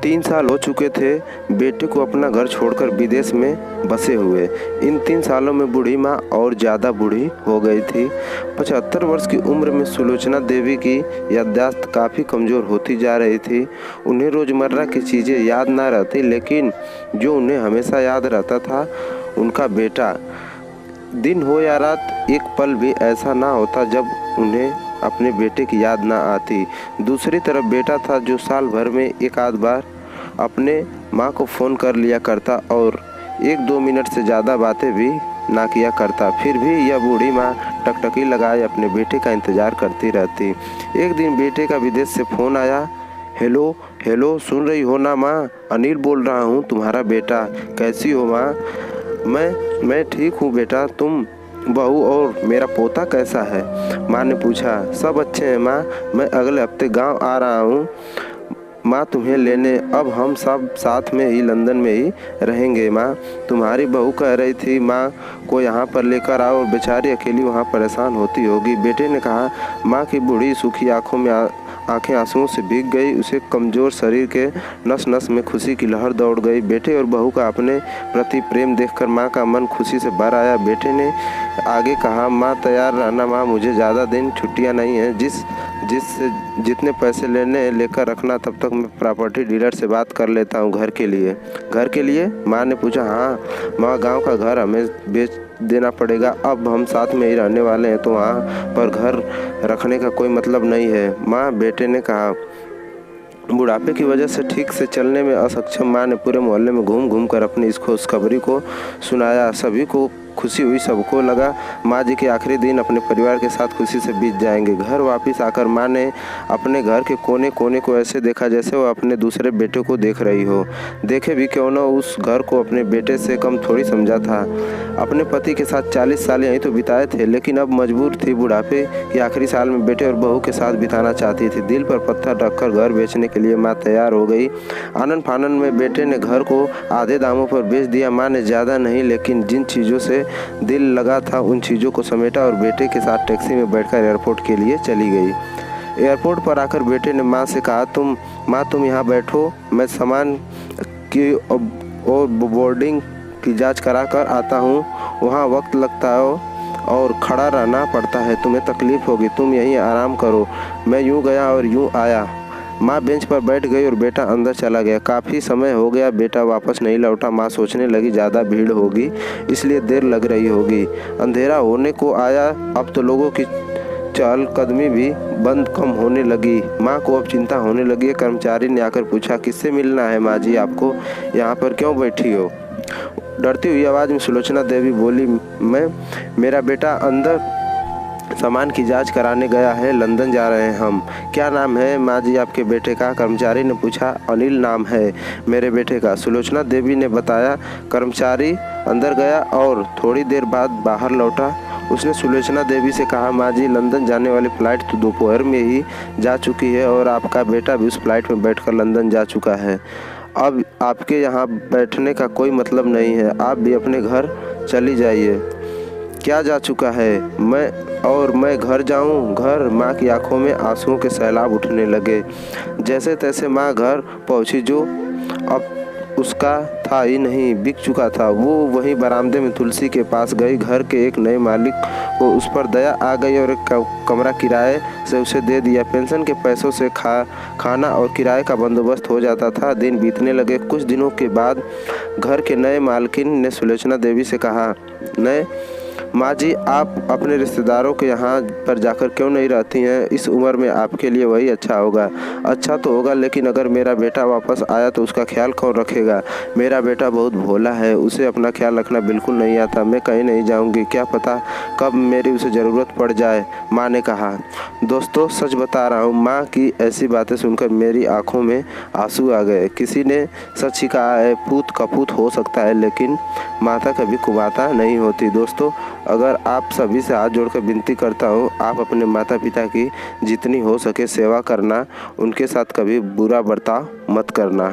3 साल हो चुके थे बेटे को अपना घर छोड़कर विदेश में बसे हुए। इन 3 सालों में बूढ़ी माँ और ज़्यादा बूढ़ी हो गई थी। 75 वर्ष की उम्र में सुलोचना देवी की याददाश्त काफ़ी कमज़ोर होती जा रही थी। उन्हें रोज़मर्रा की चीज़ें याद ना रहती, लेकिन जो उन्हें हमेशा याद रहता था उनका बेटा। दिन हो या रात, एक पल भी ऐसा ना होता जब उन्हें अपने बेटे की याद ना आती। दूसरी तरफ बेटा था जो साल भर में एक आध बार अपने माँ को फ़ोन कर लिया करता और 1-2 मिनट से ज़्यादा बातें भी ना किया करता। फिर भी यह बूढ़ी माँ टकटकी लगाए अपने बेटे का इंतज़ार करती रहती। एक दिन बेटे का विदेश से फ़ोन आया। हेलो हेलो, सुन रही हो ना माँ? अनिल बोल रहा हूँ, तुम्हारा बेटा। कैसी हो माँ? मैं ठीक हूँ बेटा। तुम, बहू और मेरा पोता कैसा है? माँ ने पूछा। सब अच्छे हैं माँ। मैं अगले हफ्ते गांव आ रहा हूँ माँ तुम्हें लेने। अब हम सब साथ में ही लंदन में ही रहेंगे माँ। तुम्हारी बहू कह रही थी माँ को यहाँ पर लेकर आओ, और बेचारी अकेली वहाँ परेशान होती होगी। बेटे ने कहा। माँ की बूढ़ी सूखी आंखों में आंखें आंसुओं से भीग गई। उसे कमज़ोर शरीर के नस नस में खुशी की लहर दौड़ गई। बेटे और बहू का अपने प्रति प्रेम देखकर माँ का मन खुशी से भर आया। बेटे ने आगे कहा। माँ तैयार रहना माँ, मुझे ज़्यादा दिन छुट्टियाँ नहीं हैं। जितने पैसे लेकर रखना, तब तक मैं प्रॉपर्टी डीलर से बात कर लेता हूँ घर के लिए। घर के लिए? माँ ने पूछा। हाँ माँ, गांव का घर हमें बेच देना पड़ेगा। अब हम साथ में ही रहने वाले हैं, तो वहाँ पर घर रखने का कोई मतलब नहीं है माँ, बेटे ने कहा। बुढ़ापे की वजह से ठीक से चलने में असक्षम माँ ने पूरे मोहल्ले में घूम घूम कर अपनी इस खुशखबरी को सुनाया। सभी को खुशी हुई। सबको लगा माँ जी के आखिरी दिन अपने परिवार के साथ खुशी से बीत जाएंगे। घर वापस आकर माँ ने अपने घर के कोने कोने को ऐसे देखा जैसे वो अपने दूसरे बेटे को देख रही हो। देखे भी क्यों न, उस घर को अपने बेटे से कम थोड़ी समझा था। अपने पति के साथ 40 साल यहीं तो बिताए थे, लेकिन अब मजबूर थी बुढ़ापे के आखिरी साल में बेटे और बहू के साथ बिताना चाहती थी। दिल पर पत्थर रखकर घर बेचने के लिए माँ तैयार हो गई। आनन फानन में बेटे ने घर को आधे दामों पर बेच दिया। माँ ने ज़्यादा नहीं, लेकिन जिन चीज़ों से दिल लगा था उन चीज़ों को समेटा और बेटे के साथ टैक्सी में बैठकर एयरपोर्ट के लिए चली गई। एयरपोर्ट पर आकर बेटे ने माँ से कहा। माँ तुम यहाँ बैठो, मैं सामान की और बोर्डिंग की जांच करा कर आता हूँ। वहाँ वक्त लगता है और खड़ा रहना पड़ता है, तुम्हें तकलीफ़ होगी, तुम यहीं आराम करो। मैं यूँ गया और यूँ आया। माँ बेंच पर बैठ गई और बेटा अंदर चला गया। काफ़ी समय हो गया बेटा वापस नहीं लौटा। माँ सोचने लगी ज़्यादा भीड़ होगी इसलिए देर लग रही होगी। अंधेरा होने को आया। अब तो लोगों की चहलकदमी भी बंद कम होने लगी। माँ को अब चिंता होने लगी। कर्मचारी ने आकर पूछा। किससे मिलना है माँ जी आपको? यहाँ पर क्यों बैठी हो? डरती हुई आवाज़ में सुलोचना देवी बोली। मेरा बेटा अंदर सामान की जांच कराने गया है, लंदन जा रहे हैं हम। क्या नाम है माँ जी आपके बेटे का? कर्मचारी ने पूछा। अनिल नाम है मेरे बेटे का, सुलोचना देवी ने बताया। कर्मचारी अंदर गया और थोड़ी देर बाद बाहर लौटा। उसने सुलोचना देवी से कहा। माँ जी, लंदन जाने वाली फ़्लाइट तो दोपहर में ही जा चुकी है और आपका बेटा भी उस फ्लाइट में बैठकर लंदन जा चुका है। अब आपके यहाँ बैठने का कोई मतलब नहीं है, आप भी अपने घर चली जाइए। क्या जा चुका है? मैं घर जाऊं? घर? माँ की आंखों में आंसुओं के सैलाब उठने लगे। जैसे तैसे माँ घर पहुंची। जो अब उसका था ही नहीं, बिक चुका था। वो वहीं बरामदे में तुलसी के पास गई। घर के एक नए मालिक को उस पर दया आ गई और एक कमरा किराए से उसे दे दिया। पेंशन के पैसों से खाना और किराए का बंदोबस्त हो जाता था। दिन बीतने लगे। कुछ दिनों के बाद घर के नए मालकिन ने सुलोचना देवी से कहा। माँ जी, आप अपने रिश्तेदारों के यहाँ पर जाकर क्यों नहीं रहती हैं? इस उम्र में आपके लिए वही अच्छा होगा। अच्छा तो होगा, लेकिन अगर मेरा बेटा वापस आया तो उसका ख्याल कौन रखेगा? मेरा बेटा बहुत भोला है, उसे अपना ख्याल रखना बिल्कुल नहीं आता। मैं कहीं नहीं जाऊँगी, क्या पता कब मेरी उसे ज़रूरत पड़ जाए, माँ ने कहा। दोस्तों, सच बता रहा हूँ, माँ की ऐसी बातें सुनकर मेरी आँखों में आंसू आ गए। किसी ने सच ही कहा है, पूत कपूत हो सकता है लेकिन माता कभी कुमाता नहीं होती। दोस्तों, अगर आप सभी से हाथ जोड़कर विनती करता हूँ, आप अपने माता पिता की जितनी हो सके सेवा करना, उनके साथ कभी बुरा बर्ताव मत करना।